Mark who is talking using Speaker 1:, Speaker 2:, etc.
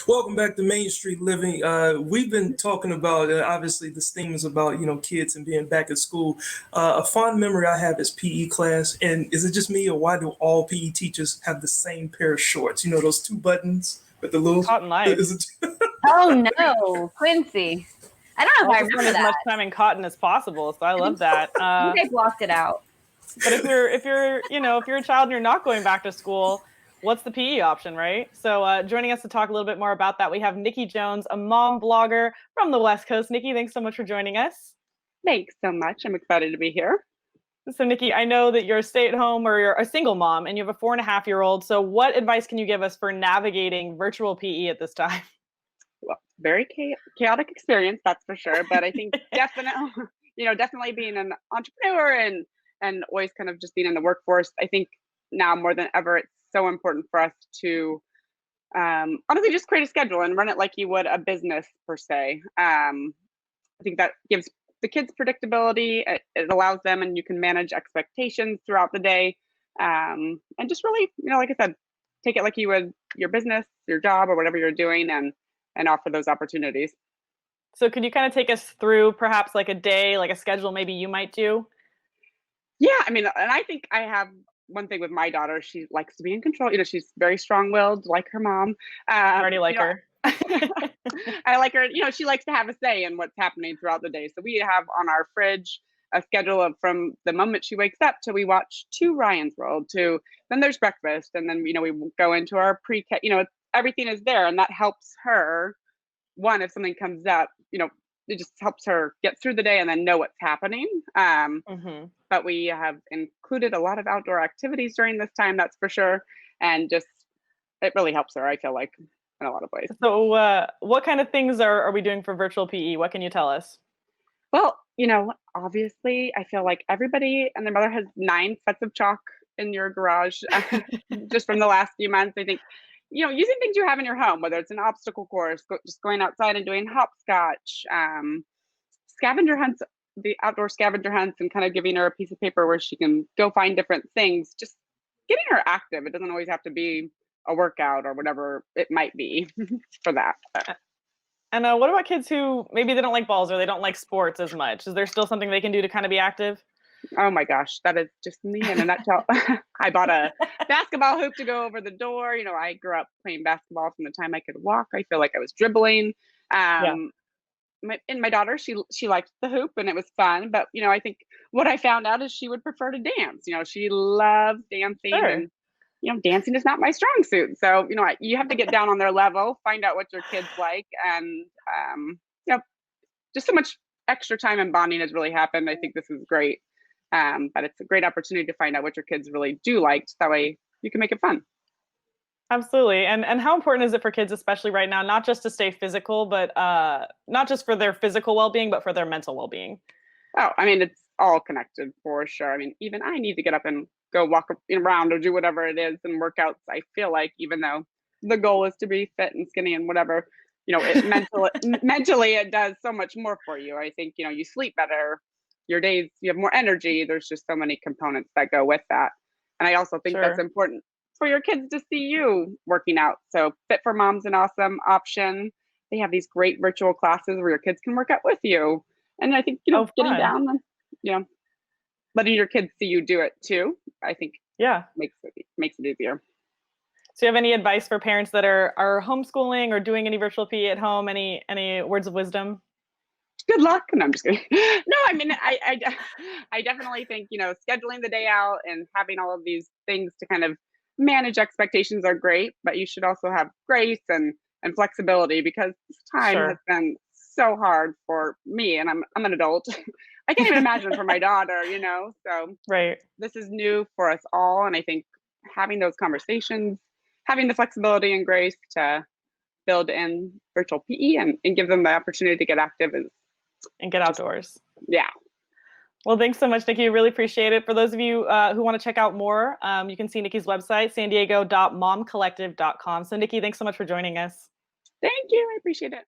Speaker 1: Welcome back to Main Street Living. We've been talking about obviously this theme is about kids and being back at school. A fond memory I have is PE class, and is it just me or why do all PE teachers have the same pair of shorts? You know those two buttons with the little.
Speaker 2: Cotton Life.
Speaker 1: Is it?
Speaker 3: Oh no, Quincy. I don't know if I
Speaker 2: I'll spend
Speaker 3: remember
Speaker 2: as
Speaker 3: that.
Speaker 2: much time in cotton as possible, so I love that.
Speaker 3: I think I blocked it out.
Speaker 2: But if you're a child and you're not going back to school, what's the PE option, right? So joining us to talk a little bit more about that, we have Niki Jones, a mom blogger from the West Coast. Niki, thanks so much for joining us.
Speaker 4: Thanks so much. I'm excited to be here.
Speaker 2: So Niki, I know that you're a stay-at-home or you're a single mom and you have a 4.5-year-old. So what advice can you give us for navigating virtual PE at this time?
Speaker 4: Well, very chaotic experience, that's for sure. But I think definitely being an entrepreneur and always kind of just being in the workforce, I think now more than ever, it's so important for us to honestly just create a schedule and run it like you would a business per se. I think that gives the kids predictability. It allows them, and you can manage expectations throughout the day, and just really, like I said, take it like you would your business, your job, or whatever you're doing, and offer those opportunities.
Speaker 2: So could you kind of take us through perhaps like a day, like a schedule maybe you might do?
Speaker 4: Yeah, I mean, and I think I have one thing with my daughter. She likes to be in control. She's very strong-willed, like her mom.
Speaker 2: I already like her.
Speaker 4: I like her. She likes to have a say in what's happening throughout the day. So we have on our fridge a schedule of from the moment she wakes up till we watch two Ryan's World to then there's breakfast, and then we go into our pre-K. Everything is there, and that helps her. One, if something comes up, it just helps her get through the day and then know what's happening. But we have included a lot of outdoor activities during this time, that's for sure. And just, it really helps her, I feel like, in a lot of ways.
Speaker 2: So what kind of things are we doing for virtual PE? What can you tell us?
Speaker 4: Well, obviously, I feel like everybody and their mother has 9 sets of chalk in your garage just from the last few months. I think using things you have in your home, whether it's an obstacle course, just going outside and doing hopscotch, scavenger hunts, the outdoor scavenger hunts, and kind of giving her a piece of paper where she can go find different things, just getting her active. It doesn't always have to be a workout or whatever it might be for that.
Speaker 2: And what about kids who maybe they don't like balls or they don't like sports as much? Is there still something they can do to kind of be active?
Speaker 4: Oh my gosh, that is just me in a nutshell. I bought a basketball hoop to go over the door. I grew up playing basketball from the time I could walk. I feel like I was dribbling. My daughter, she liked the hoop and it was fun. But I think what I found out is she would prefer to dance. She loves dancing,
Speaker 2: Sure.
Speaker 4: and dancing is not my strong suit. So you have to get down on their level, find out what your kids like, and just so much extra time and bonding has really happened. I think this is great. But it's a great opportunity to find out what your kids really do like. So that way you can make it fun.
Speaker 2: Absolutely. And how important is it for kids, especially right now, not just to stay physical, but not just for their physical well-being, but for their mental well-being?
Speaker 4: Oh, I mean, it's all connected for sure. I mean, even I need to get up and go walk around or do whatever it is and workouts. I feel like even though the goal is to be fit and skinny and whatever, mentally it does so much more for you. I think, you sleep better. Your days, you have more energy. There's just so many components that go with that. And I also think that's important for your kids to see you working out. So Fit for Mom's an awesome option. They have these great virtual classes where your kids can work out with you. And I think, getting down and, letting your kids see you do it too, I think makes it easier.
Speaker 2: So you have any advice for parents that are homeschooling or doing any virtual PE at home? Any words of wisdom?
Speaker 4: Good luck. No, I'm just kidding. No, I mean, I definitely think, scheduling the day out and having all of these things to kind of manage expectations are great, but you should also have grace and flexibility because this time has been so hard for me, and I'm an adult. I can't even imagine for my daughter, so this is new for us all. And I think having those conversations, having the flexibility and grace to build in virtual PE and give them the opportunity to get active
Speaker 2: and get outdoors.
Speaker 4: Yeah.
Speaker 2: Well, thanks so much, Niki. Really appreciate it. For those of you who want to check out more, you can see Niki's website, sandiego.momcollective.com. So Niki, thanks so much for joining us.
Speaker 4: Thank you. I appreciate it.